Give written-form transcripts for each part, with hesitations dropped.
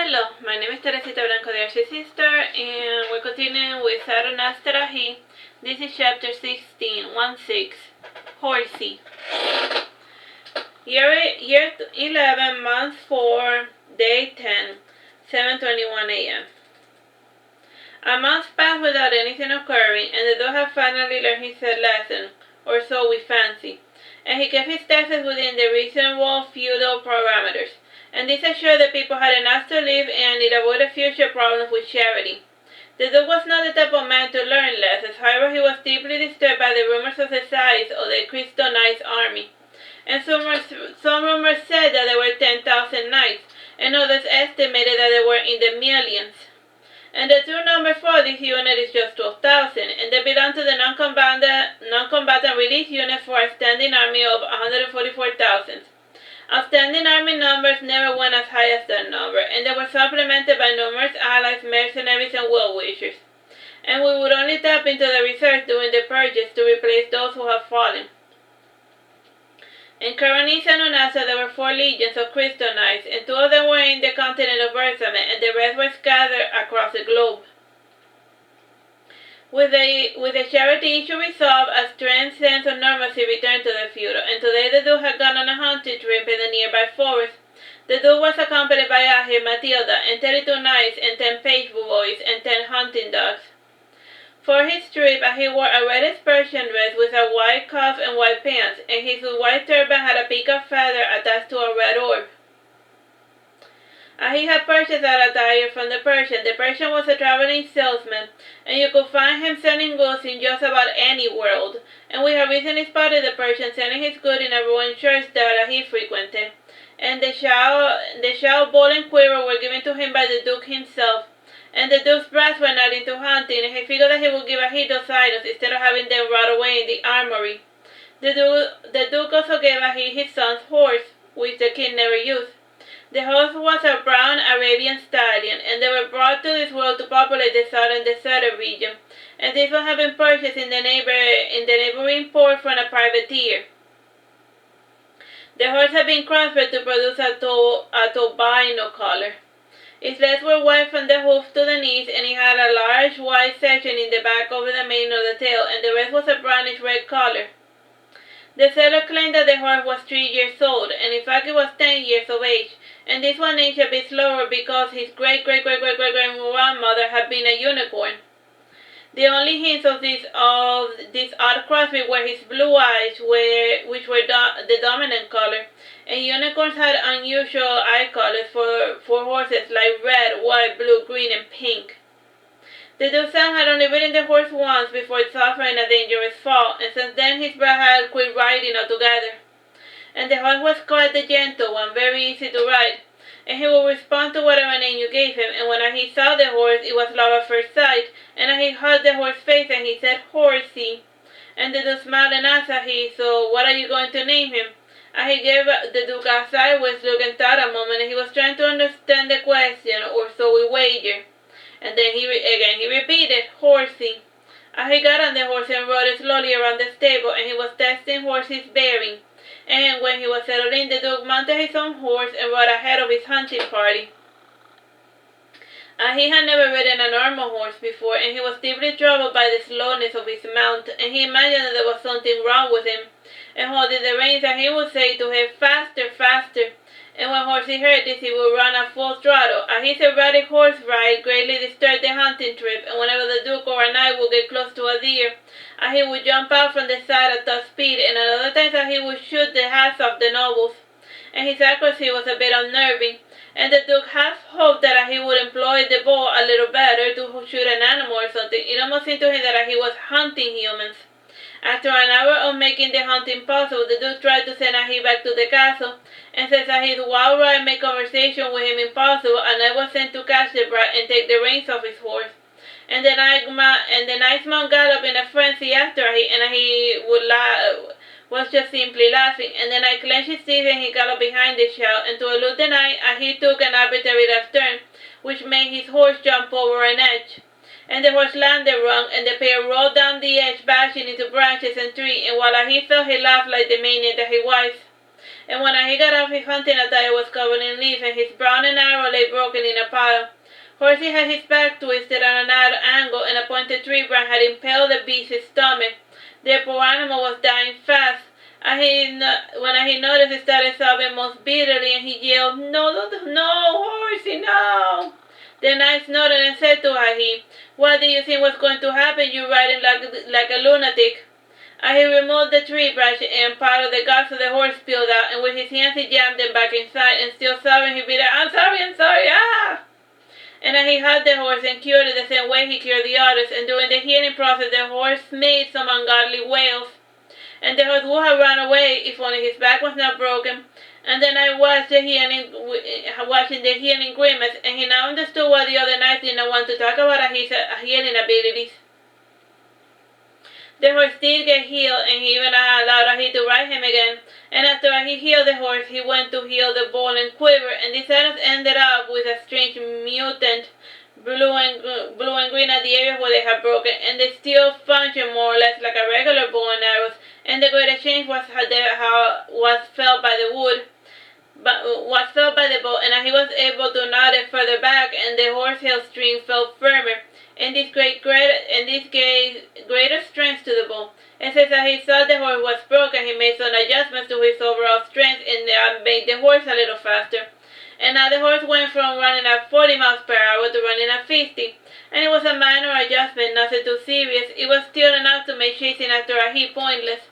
Hello, my name is Teresita Blanco, the Artsy sister, and we're continuing with Saturnastra. This is chapter 16, 1-6, Horsey. Year 11, month 4, day 10, 7:21 a.m. A month passed without anything occurring, and the dog had finally learned his lesson, or so we fancy, and he kept his taxes within the reasonable feudal parameters. And this assured the people had enough to live and it avoided future problems with charity. The Duke was not the type of man to learn lessons, however he was deeply disturbed by the rumors of the size of the Crystal Knights army. And some rumors said that there were 10,000 knights, and others estimated that they were in the millions. And the true number for this unit is just 12,000, and they belong to the non-combatant release unit for a standing army of 144,000. Outstanding army numbers never went as high as that number, and they were supplemented by numerous allies, mercenaries, and well-wishers. And we would only tap into the reserves during the purges to replace those who have fallen. In currently Saturnastra there were 4 legions of Crystal Knights, and 2 of them were in the continent of Artsy, and the rest were scattered across the globe. With the charity issue resolved, a strange sense of normalcy returned to the feudal, and today the Duke had gone on a hunting trip in the nearby forest. The Duke was accompanied by Ahir, Matilda, and 32 knights, and 10 page boys, and 10 hunting dogs. For his trip, Ahir wore a reddish Persian dress with a white cuff and white pants, and his white turban had a peacock feather attached to a red orb. He had purchased that attire from the Persian. The Persian was a traveling salesman, and you could find him selling goods in just about any world. And we have recently spotted the Persian selling his goods in a ruined church that he frequented. And the shell, bowl, and quiver were given to him by the Duke himself. And the Duke's brats were not into hunting, and he figured that he would give Ahir those items instead of having them rot away in the armory. The Duke also gave Ahir his son's horse, which the king never used. The horse was a brown Arabian stallion, and they were brought to this world to populate the southern deserted region, and this one had been purchased in the neighboring port from a privateer. The horse had been crossbred to produce a albino color. Its legs were white from the hoof to the knees, and it had a large white section in the back over the mane of the tail, and the rest was a brownish red color. The seller claimed that the horse was 3 years old, and in fact it was 10 years of age, and this one aged a bit slower because his great-great-great-great-great-grandmother had been a unicorn. The only hints of this odd crossbreed were his blue eyes, which were the dominant color, and unicorns had unusual eye colors for horses like red, white, blue, green, and pink. The Duke's son had only ridden the horse once before suffering a dangerous fall, and since then his brother had quit riding altogether. And the horse was called the Gentle One, very easy to ride, and he would respond to whatever name you gave him, and when he saw the horse, it was love at first sight, and he hugged the horse's face and he said, "Horsey." And the Duke smiled and asked Ahir, "So what are you going to name him?" Ahir gave the Duke a sideways look and thought a moment, and he was trying to understand the question, or so we wager. And then he repeated, "Horsey." Ahir got on the horse and rode it slowly around the stable, and he was testing Horsey's bearing. And when he was settled in, the Duke mounted his own horse and rode ahead of his hunting party. He had never ridden a normal horse before, and he was deeply troubled by the slowness of his mount, and he imagined that there was something wrong with him. And holding the reins, he would say to him, "Faster, faster." And when Horsey heard this, he would run at full throttle. His erratic horse ride greatly disturbed the hunting trip, and whenever the Duke or a knight would get close to a deer, he would jump out from the side at top speed, and at other times he would shoot the hats off the nobles. And his accuracy was a bit unnerving, and the Duke half hoped that he would employ the bow a little better to shoot an animal or something. It almost seemed to him that he was hunting humans. After an hour of making the hunting possible, the Duke tried to send Ahir back to the castle, and since his wild ride made conversation with him impossible, a knight was sent to catch the brat and take the reins off his horse. And the knight's mount galloped in a frenzy after Ahir, and Ahir was just simply laughing. And the knight clenched his teeth and he galloped behind the shout, and to elude the knight, Ahir took an arbitrary left turn, which made his horse jump over an edge. And the horse landed wrong, and the pair rolled down the edge, bashing into branches and trees, and while Ahir fell, he laughed like the maniac that he was. And when he got off his hunting attire was covered in leaves, and his brown and arrow lay broken in a pile. Horsey had his back twisted on an angle, and a pointed tree branch had impaled the beast's stomach. The poor animal was dying fast. When he noticed, he started sobbing most bitterly, and he yelled, "No, no, Horsey, no!" The knight nodded and said to Ahi, "What do you think was going to happen? You're riding like a lunatic." He removed the tree branch, and part of the guts of the horse spilled out, and with his hands he jammed them back inside, and still sobbing, he beat it, I'm sorry, ah!" And he had the horse and cured it the same way he cured the others, and during the healing process the horse made some ungodly wails. And the horse would have run away if only his back was not broken. And then I watched watching the healing grimace, and he now understood why the other knights did not want to talk about his healing abilities. The horse did get healed, and he even allowed Ahi to ride him again. And after he healed the horse, he went to heal the ball and quiver, and this ended up with a strange mutant blue and green at the areas where they had broken, and they still function more or less like a regular bow and arrows. And the greatest change was how was felt by the wood, was felt by the bow, and he was able to nod it further back, and the horsehair string felt firmer. And this gave greater strength to the bow. And since he saw the horse was broken, he made some adjustments to his overall strength, and made the horse a little faster. And now the horse went from running at 40 miles per hour to running at 50. And it was a minor adjustment, nothing too serious. It was still enough to make chasing after Ahi pointless.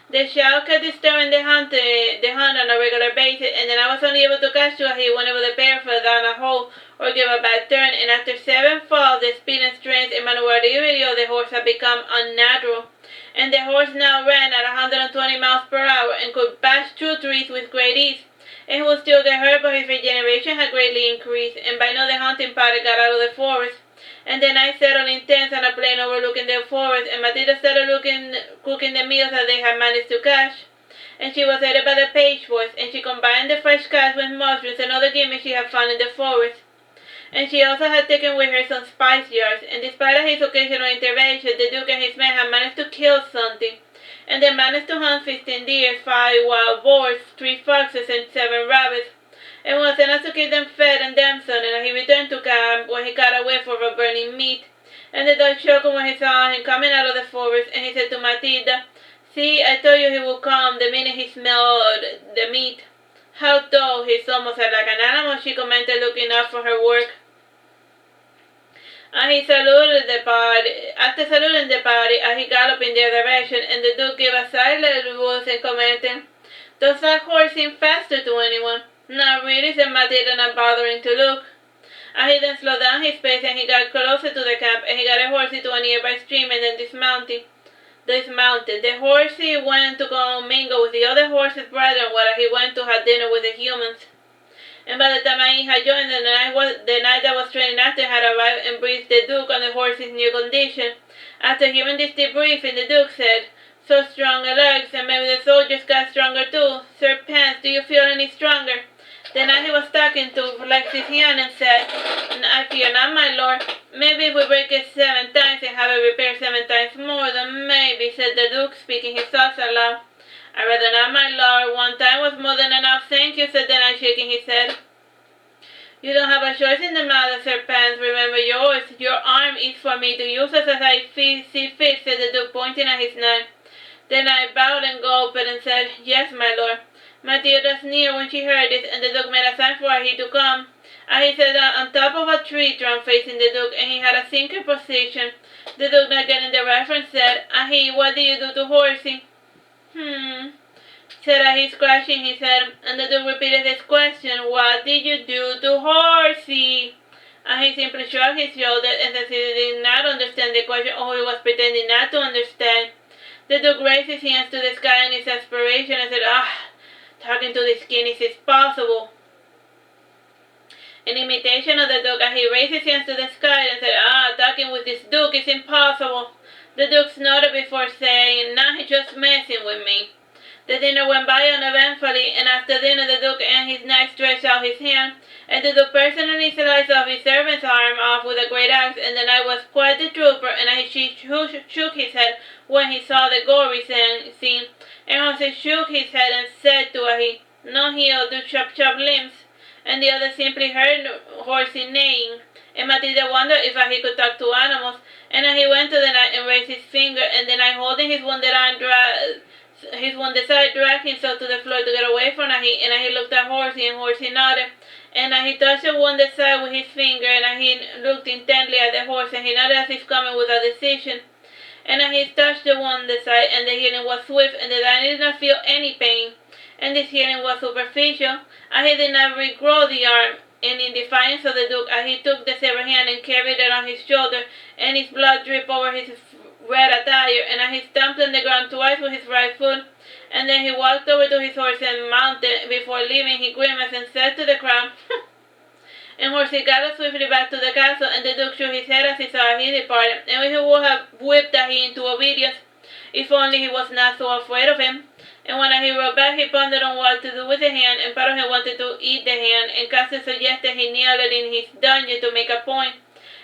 The shout kept disturbing the hunt on a regular basis, and then I was only able to catch Ahi whenever the bear fell down a hole or gave a bad turn, and after 7 falls, the speed and strength and maneuverability of the horse had become unnatural. And the horse now ran at 120 miles per hour and could bash through trees with great ease. And he would still get hurt, but his regeneration had greatly increased, and by now the hunting party got out of the forest. And the night settled in tents on a plain overlooking the forest, and Matilda started cooking the meals that they had managed to catch. And she was aided by the page boys, and she combined the fresh catch with mushrooms and other gimmicks she had found in the forest. And she also had taken with her some spice jars, and despite his occasional intervention, the Duke and his men had managed to kill something. And they managed to hunt 15 deer, 5 wild boars, 3 foxes, and 7 rabbits. And was enough to keep them fed and damsel, and he returned to camp when he got away for a burning meat. And the dog chuckled when he saw him coming out of the forest, and he said to Matilda, "See, I told you he would come the minute he smelled the meat." "How dull, he's almost like an animal," she commented, looking up from her work. And he saluted the party. After saluting the party, he galloped in their direction, and the Duke gave a silent voice and commented, "Does that horse seem faster to anyone?" "Not really," said Matilda, not bothering to look. And he then slowed down his pace, and he got closer to the camp, and he got a horsey to a nearby stream, and then dismounted. The horsey went to go mingle with the other horses' brethren while he went to have dinner with the humans. And by the time I had joined, the knight that was training after had arrived and briefed the Duke on the horse's new condition. After hearing this debriefing, the Duke said, "So strong legs, and maybe the soldiers got stronger too. Sir Pence, do you feel any stronger?" The knight he was talking to flexed his hand and said, "I fear not, my lord. Maybe if we break it 7 times and have it repaired 7 times more, then maybe," said the Duke, speaking his thoughts aloud. "I'd rather not, my lord. 1 time was more than enough, thank you," said the knight, shaking his head. "You don't have a choice in the matter, Sir Pence. Remember yours. Your arm is for me to use as I see fit," said the Duke, pointing at his knife. The knight bowed and gulped and said, "Yes, my lord." Matilda sneered when she heard this, and the Duke made a sign for Ahi to come. Ahi sat on top of a tree trunk facing the Duke, and he had a sinking position. The Duke, not getting the reference, said, "Ahi, what did you do to Horsey?" Said Ahi, scratching his head, and the Duke repeated his question, "What did you do to Horsey?" Ahi simply shrugged his shoulders, and said he did not understand the question, or he was pretending not to understand. The Duke raised his hands to the sky in his desperation and said, "Talking to the skinnies is possible." In imitation of the Duke, he raised his hands to the sky and said, "Talking with this Duke is impossible." The Duke snorted before saying, "Now he's just messing with me." The dinner went by uneventfully, and after dinner the Duke and his knight stretched out his hand, and the Duke personally sliced off his servant's arm off with a great axe, and the knight was quite the trooper, and he shook his head when he saw the gory scene. And Horsey shook his head and said to Ahi, no heel to chop limbs, and the other simply heard Horsey neighing. And Matilda wondered if he could talk to animals, and he went to the knight and raised his finger, and the knight, holding his wounded arm, his wounded side, dragged himself to the floor to get away from he, and he looked at Horsey, and Horsey nodded, and he touched the wounded side with his finger, and he looked intently at the horse, and he nodded as if coming with a decision. And he touched the wounded side, and the healing was swift, and the knight did not feel any pain, and this healing was superficial, and he did not regrow the arm. And in defiance of the Duke, he took the severed hand and carried it on his shoulder, and his blood dripped over his red attire, and he stamped on the ground twice with his right foot, and then he walked over to his horse and mounted. Before leaving, he grimaced and said to the crowd, and Horsey galloped swiftly back to the castle, and the Duke shook his head as he saw he departed, and he would have whipped he into obedience, if only he was not so afraid of him. And when he rode back, he pondered on what to do with the hand, and part of him wanted to eat the hand, and Castor suggested he kneel it in his dungeon to make a point.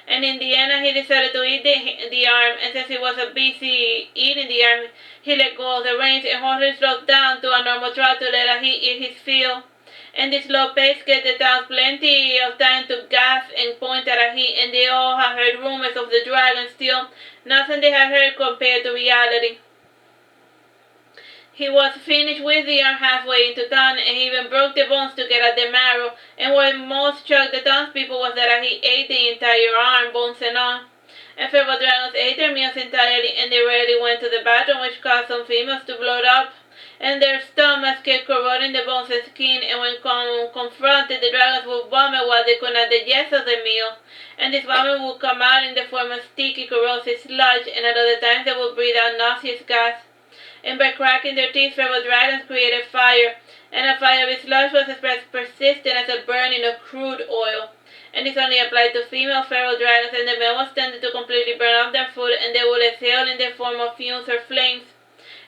And in the end, he decided to eat the arm, and since he was busy eating the arm, he let go of the reins, and Horsey slowed down to a normal trot to let he eat his fill. And this slow pace gave the town plenty of time to gasp and point at he, and they all had heard rumors of the dragon. Still, nothing they had heard compared to reality. He was finished with the arm halfway into town, and he even broke the bones to get at the marrow, and what most shocked the townspeople was that he ate the entire arm, bones and all. And feral dragons ate their meals entirely, and they rarely went to the bathroom, which caused some females to bloat up, and their stomachs kept corroding the bones and skin, and when confronted, the dragons would vomit while they could not digest of the meal, and this vomit would come out in the form of sticky, corrosive sludge, and at other times they would breathe out nauseous gas. And by cracking their teeth, feral dragons created fire, and a fire of sludge was as persistent as a burning of crude oil. And this only applied to female feral dragons, and the male was tended to completely burn off their food, and they would exhale in the form of fumes or flames.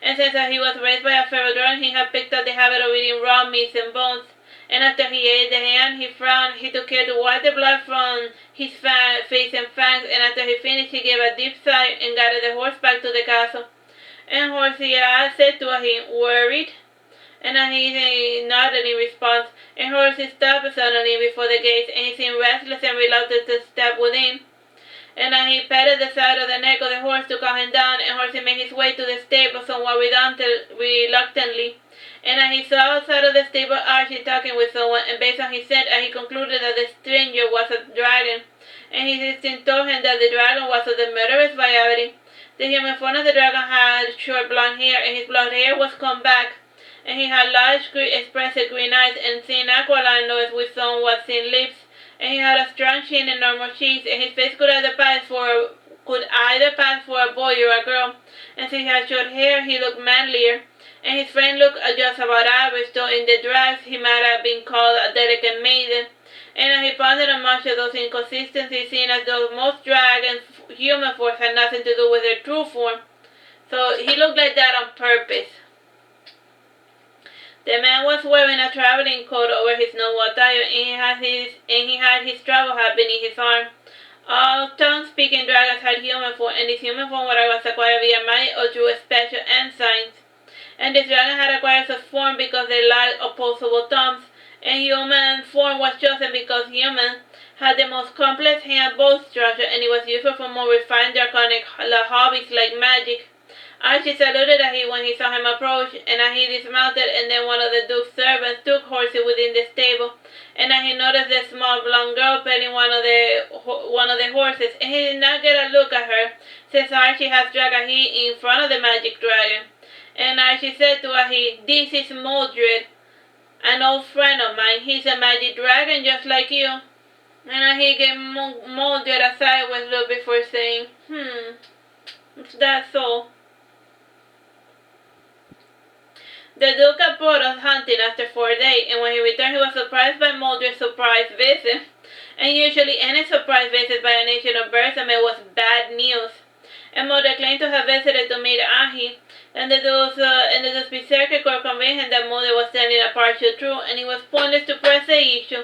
And since he was raised by a feral dragon, he had picked up the habit of eating raw meats and bones. And after he ate the hand, he frowned. He took care to wipe the blood from his face and fangs, and after he finished, he gave a deep sigh and guided the horse back to the castle. And Horsey said to him, "Worried?" And he nodded in response, and Horsey stopped suddenly before the gates, and he seemed restless and reluctant to step within. And he patted the side of the neck of the horse to calm him down, and Horsey made his way to the stable somewhat reluctantly. And he saw outside of the stable Artsy talking with someone, and based on his scent, he concluded that the stranger was a dragon. And his instinct told him that the dragon was of the murderous variety. The human form of the dragon had short blonde hair, and his blonde hair was combed back, and he had large, expressive green eyes and thin aquiline nose with somewhat thin lips, and he had a strong chin and normal cheeks, and his face could either pass for a boy or a girl, and since he had short hair, he looked manlier, and his frame looked just about average, though in the dress he might have been called a delicate maiden. And he pondered on much of those inconsistencies, seeing as though most dragons' human forms had nothing to do with their true form. So he looked like that on purpose. The man was wearing a traveling coat over his noble attire, and he had his travel hat beneath his arm. All tongue-speaking dragons had human form, and this human form was acquired via magic or through special ensigns. And this dragon had acquired such form because they lacked opposable tongues, and human form was chosen because humans had the most complex hand bone structure, and it was useful for more refined draconic hobbies like magic. Artsy saluted when he saw him approach, and he dismounted, and then one of the Duke's servants took Horsey within the stable, and he noticed the small blonde girl petting one of the horses, and he did not get a look at her, since Artsy had dragged he in front of the magic dragon. And Artsy said to he, "This is Mordred, an old friend of mine. He's a magic dragon just like you." And he gave Mordred a sideways look before saying, "That's all." The Duke had brought us hunting after 4 days, and when he returned he was surprised by Mordred's surprise visit. And usually any surprise visit by a nation of birds was bad news. And Mordred claimed to have visited to meet Ahi, and the Duke's berserker court convinced him that Mordred was telling a partial truth, and it was pointless to press the issue.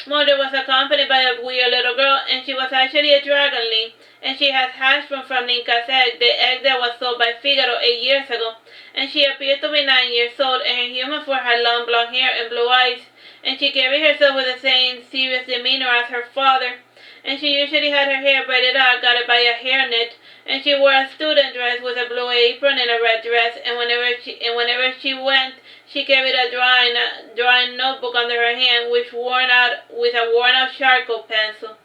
Mordred was accompanied by a weird little girl, and she was actually a dragonling, and she had hatched from Linka's egg, the egg that was sold by Figaro 8 years ago. and she appeared to be 9 years old, and her human form had long blonde hair and blue eyes, and she carried herself with the same serious demeanor as her father, and she usually had her hair braided out, guarded by a hairnet, and she wore a student dress with a blue apron and a red dress, and whenever she went, she carried a drawing notebook under her hand, with a worn-out charcoal pencil.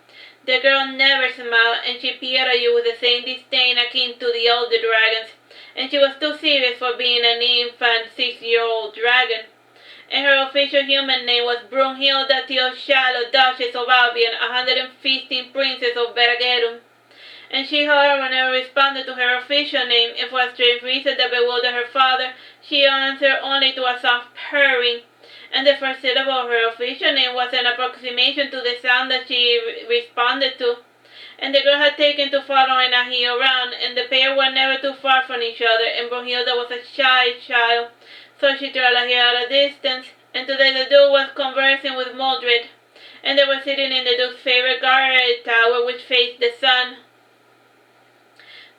The girl never smiled, and she peered at you with the same disdain akin to the older dragons, and she was too serious for being an infant 6-year-old dragon. And her official human name was Brunhilda Teoshallo, Duchess of Albion, 115 Princess of Vergerum. And she, however, never responded to her official name, and for a strange reason that bewildered her father, she answered only to a soft purring, and the first syllable of her official name was an approximation to the sound that she responded to. And the girl had taken to following a heel around, and the pair were never too far from each other, and Brunhilda was a shy child, so she trailed her at a distance, and today the Duke was conversing with Mordred, and they were sitting in the Duke's favorite guard tower, which faced the sun.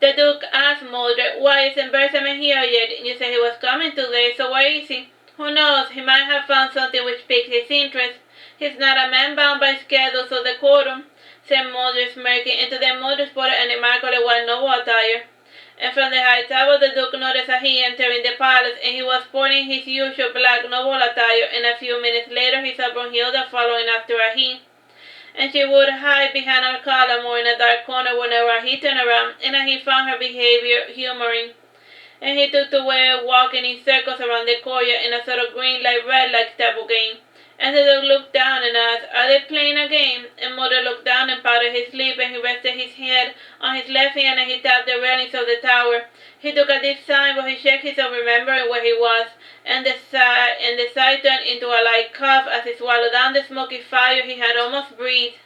The Duke asked Mordred, "Why isn't Bersamin here yet? You said he was coming today, so where is he?" "Who knows? He might have found something which piques his interest. He's not a man bound by schedules or decorum," said Mordred, smirking, and today Mordred sported an immaculate white noble attire. And from the high tower the Duke noticed that he entering the palace, and he was sporting his usual black noble attire, and a few minutes later he saw Brunhilda following after he. And she would hide behind a column or in a dark corner whenever he turned around, and he found her behavior humoring. And he took to walking in circles around the courtyard in a sort of green like red like table game. And the Duke looked down and asked, "Are they playing a game?" And Mordred looked down and pouted his lip, and he rested his head on his left hand, and he tapped the railings of the tower. He took a deep sigh, but he shook himself, remembering where he was, and the sigh turned into a light cough as he swallowed down the smoky fire he had almost breathed.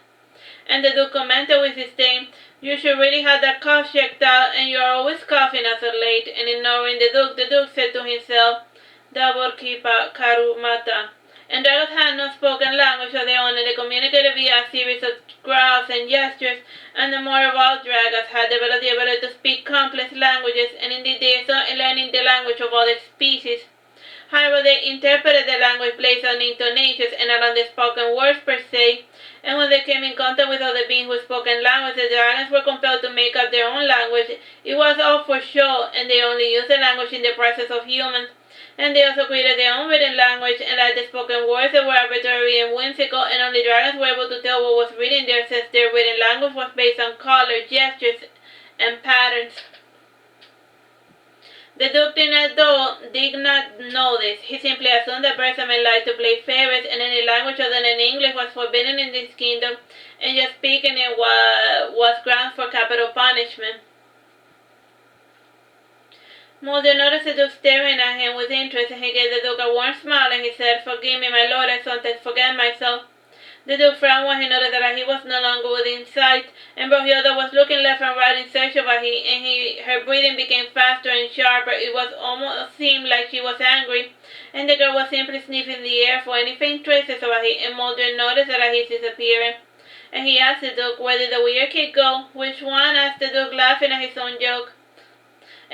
And the Duke commented with disdain, "You should really have that cough checked out, and you are always coughing as of late." And ignoring the Duke said to himself, "Dabor kipa karumata." And dragons had no spoken language of their own, and they communicated via a series of growls and gestures, and the more evolved dragons had developed the ability to speak complex languages, and indeed they excelled in learning the language of other species. However, they interpreted the language based on intonations and not on the spoken words per se, and when they came in contact with other beings who spoke in language, the dragons were compelled to make up their own language. It was all for show, and they only used the language in the presence of humans. And they also created their own written language, and like the spoken words, they were arbitrary and whimsical, and only dragons were able to tell what was written there, since their written language was based on color, gestures, and patterns. The Duke did not know this. He simply assumed that Bersamin liked to play favorites, and any language other than English was forbidden in this kingdom, and just speaking it was grounds for capital punishment. Mordred noticed the Duke staring at him with interest, and he gave the Duke a warm smile, and he said, "Forgive me, my lord, I sometimes forget myself." The Duke frowned when he noticed that he was no longer within sight, and Brunhilda was looking left and right in search of he, and her breathing became faster and sharper. It was almost seemed like she was angry, and the girl was simply sniffing the air for any faint traces of he, and Mordred noticed that he disappeared. And he asked the Duke, "Where did the weird kid go?" "Which one?" asked the Duke, laughing at his own joke.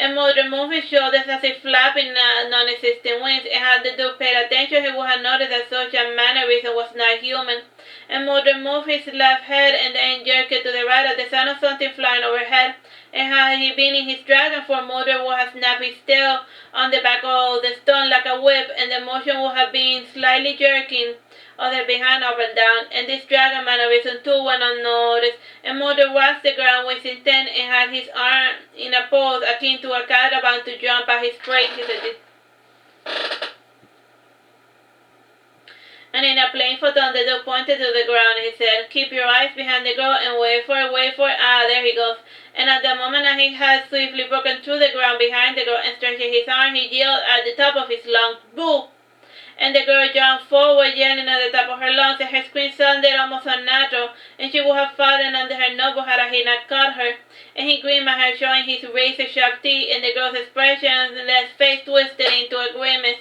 And Mordred moved his shoulders as if flapping non-existent wings, and had the Duke paid attention, he would have noticed that such a mannerism was not human. And Mordred moved his left head and then jerked it to the right at the sound of something flying overhead. And had he been in his dragon form, Mordred would have snapped his tail on the back of the stone like a whip, and the motion would have been slightly jerking of the behind up and down, and this dragon mannerism too went unnoticed, and Mordred watched the ground with intent and had his arm in a pose akin to a cat about to jump at his prey. He said, and in a plain photon the Duke pointed to the ground, and he said, "Keep your eyes behind the girl and wait for it, ah, there he goes." And at the moment that he had swiftly broken through the ground behind the girl and stretching his arm, he yelled at the top of his lungs, "Boo!" And the girl jumped forward, yelling at the top of her lungs, and her scream sounded almost unnatural, and she would have fallen under her notebook had he not caught her. And he grinned at her, showing his razor-sharp teeth, and the girl's expressionless face twisted into a grimace.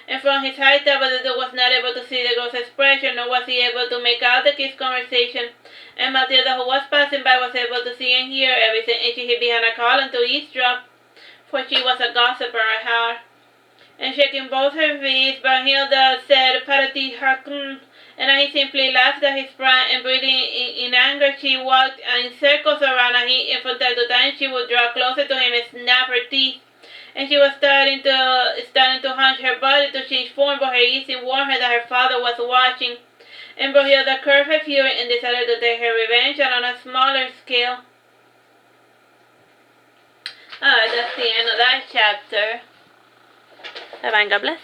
And from his high tower, the Duke was not able to see the girl's expression, nor was he able to make out the kid's conversation. And Matilda, who was passing by, was able to see and hear everything, and she hid behind a column to eavesdrop. for she was a gossiper at heart. And shaking both her fists, Brunhilde said, Parati Hakun, and I simply laughed at his pride, and breathing in anger, she walked in circles around him, and from time to time she would draw closer to him and snap her teeth. And she was starting to hunch her body to change form, but her instinct warned her that her father was watching. And Brunhilde curbed her fury and decided to take her revenge on a smaller scale. That's the end of that chapter. Bye-bye, God bless.